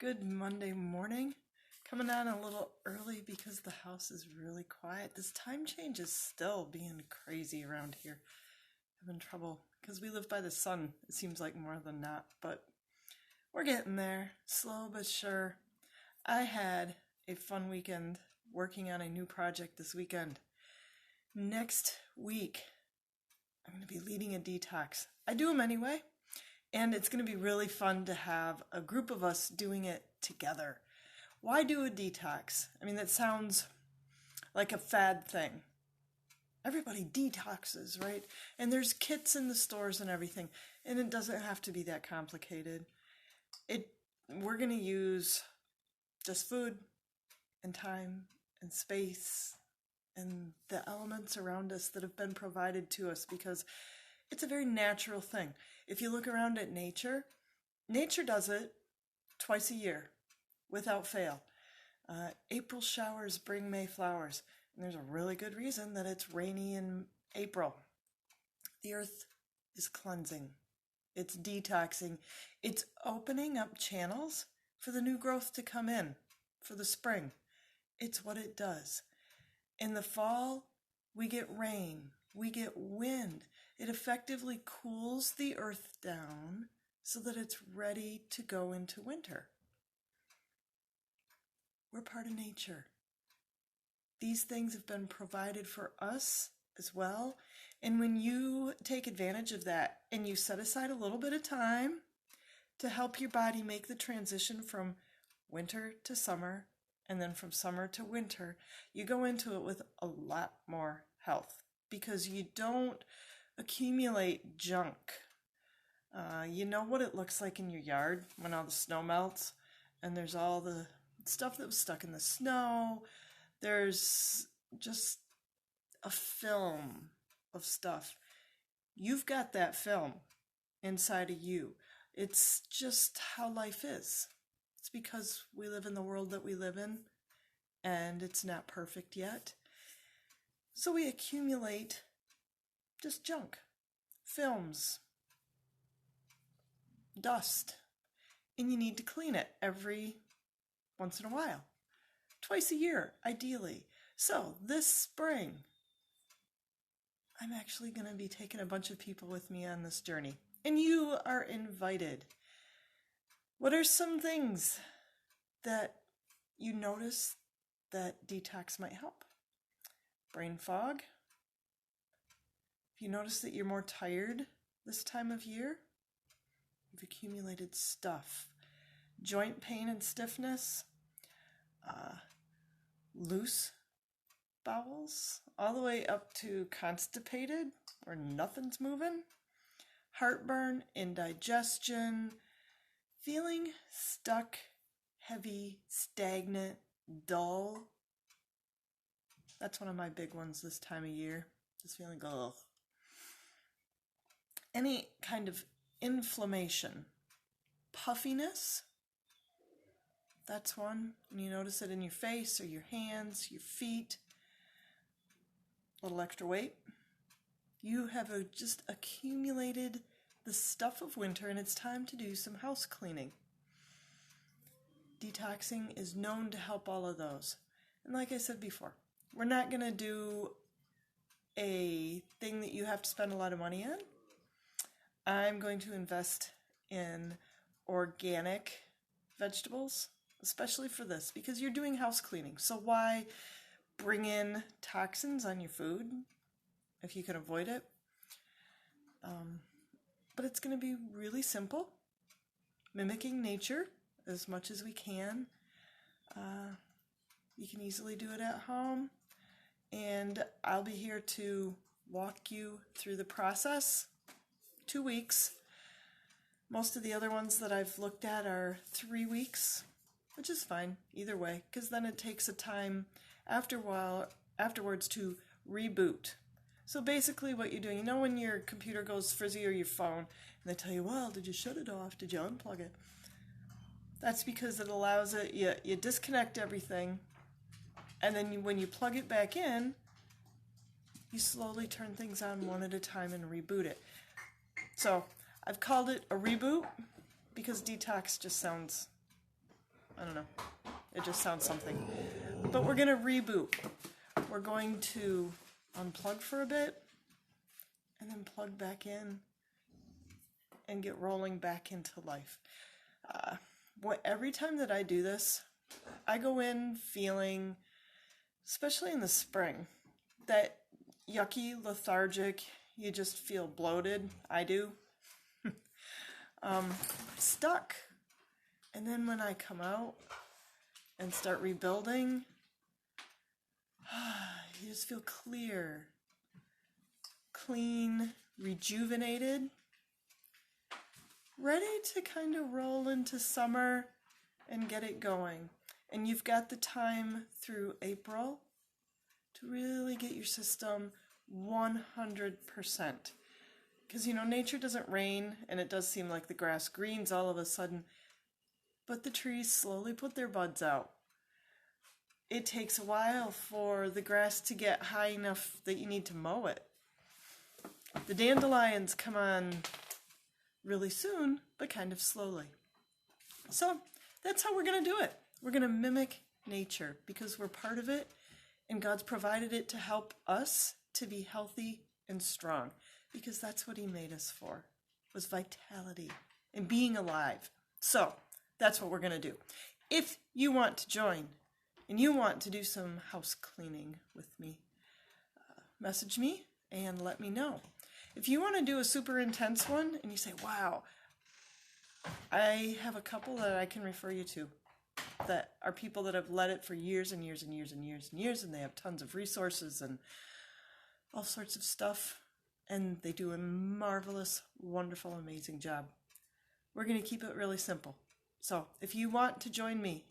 Good Monday morning. Coming on a little early because the house is really quiet. This time change is still being crazy around here. Having trouble because we live by the sun, it seems like more than not, but we're getting there, slow but sure. I had a fun weekend working on a new project this weekend. Next week, I'm going to be leading a detox. I do them anyway. And it's going to be really fun to have a group of us doing it together. Why do a detox? I mean, that sounds like a fad thing. Everybody detoxes, right? And there's kits in the stores and everything. And it doesn't have to be that complicated. We're going to use just food and time and space and the elements around us that have been provided to us because it's a very natural thing. If you look around at nature, nature does it twice a year without fail. April showers bring May flowers. And there's a really good reason that it's rainy in April. The earth is cleansing. It's detoxing. It's opening up channels for the new growth to come in, for the spring. It's what it does. In the fall, we get rain. We get wind. It effectively cools the earth down so that it's ready to go into winter. We're part of nature. These things have been provided for us as well. And when you take advantage of that and you set aside a little bit of time to help your body make the transition from winter to summer and then from summer to winter, you go into it with a lot more health because you don't accumulate junk. You know what it looks like in your yard when all the snow melts and there's all the stuff that was stuck in the snow. There's just a film of stuff. You've got that film inside of you. It's just how life is. It's because we live in the world that we live in and it's not perfect yet. So we accumulate just junk, films, dust, and you need to clean it every once in a while, twice a year, ideally. So this spring, I'm actually going to be taking a bunch of people with me on this journey, and you are invited. What are some things that you notice that detox might help? Brain fog. If you notice that you're more tired this time of year, you've accumulated stuff. Joint pain and stiffness, loose bowels, all the way up to constipated, where nothing's moving, heartburn, indigestion, feeling stuck, heavy, stagnant, dull. That's one of my big ones this time of year. Just feeling, ugh. Any kind of inflammation, puffiness, that's one. When you notice it in your face or your hands, your feet, a little extra weight. You have just accumulated the stuff of winter and it's time to do some house cleaning. Detoxing is known to help all of those. And like I said before, we're not going to do a thing that you have to spend a lot of money on. I'm going to invest in organic vegetables, especially for this, because you're doing house cleaning. So why bring in toxins on your food if you can avoid it? But it's going to be really simple, mimicking nature as much as we can. You can easily do it at home, and I'll be here to walk you through the process. 2 weeks. Most of the other ones that I've looked at are 3 weeks, which is fine either way, because then it takes a time afterwards to reboot. So basically what you're doing, you know when your computer goes frizzy or your phone, and they tell you, well, did you shut it off? Did you unplug it? That's because it allows it, you disconnect everything, and then when you plug it back in, you slowly turn things on one at a time and reboot it. So I've called it a reboot because detox just sounds I don't know. It just sounds something. But we're going to reboot. We're going to unplug for a bit and then plug back in and get rolling back into life. Every time that I do this, I go in feeling, especially in the spring, that yucky, lethargic, you just feel bloated. I do. Stuck. And then when I come out and start rebuilding, you just feel clear, clean, rejuvenated, ready to kind of roll into summer and get it going. And you've got the time through April to really get your system 100%. Because, nature doesn't rain, and it does seem like the grass greens all of a sudden, but the trees slowly put their buds out. It takes a while for the grass to get high enough that you need to mow it. The dandelions come on really soon, but kind of slowly. So that's how we're going to do it. We're going to mimic nature because we're part of it, and God's provided it to help us to be healthy and strong, because that's what he made us for, was vitality and being alive. So that's what we're going to do. If you want to join and you want to do some house cleaning with me, message me and let me know. If you want to do a super intense one and you say, wow, I have a couple that I can refer you to that are people that have led it for years and years and years and years and years, and they have tons of resources and all sorts of stuff, and they do a marvelous, wonderful, amazing job. We're going to keep it really simple. So if you want to join me,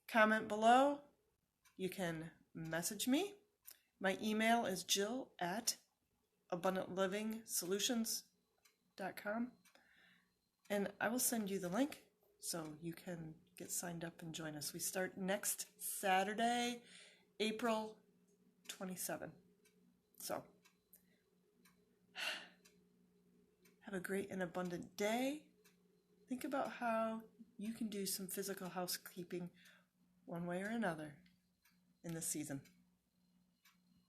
comment below. You can message me. My email is jill@abundantliving.solutions.com, and I will send you the link so you can get signed up and join us. We start next Saturday, April 27. So have a great and abundant day. Think about how you can do some physical housekeeping one way or another in this season.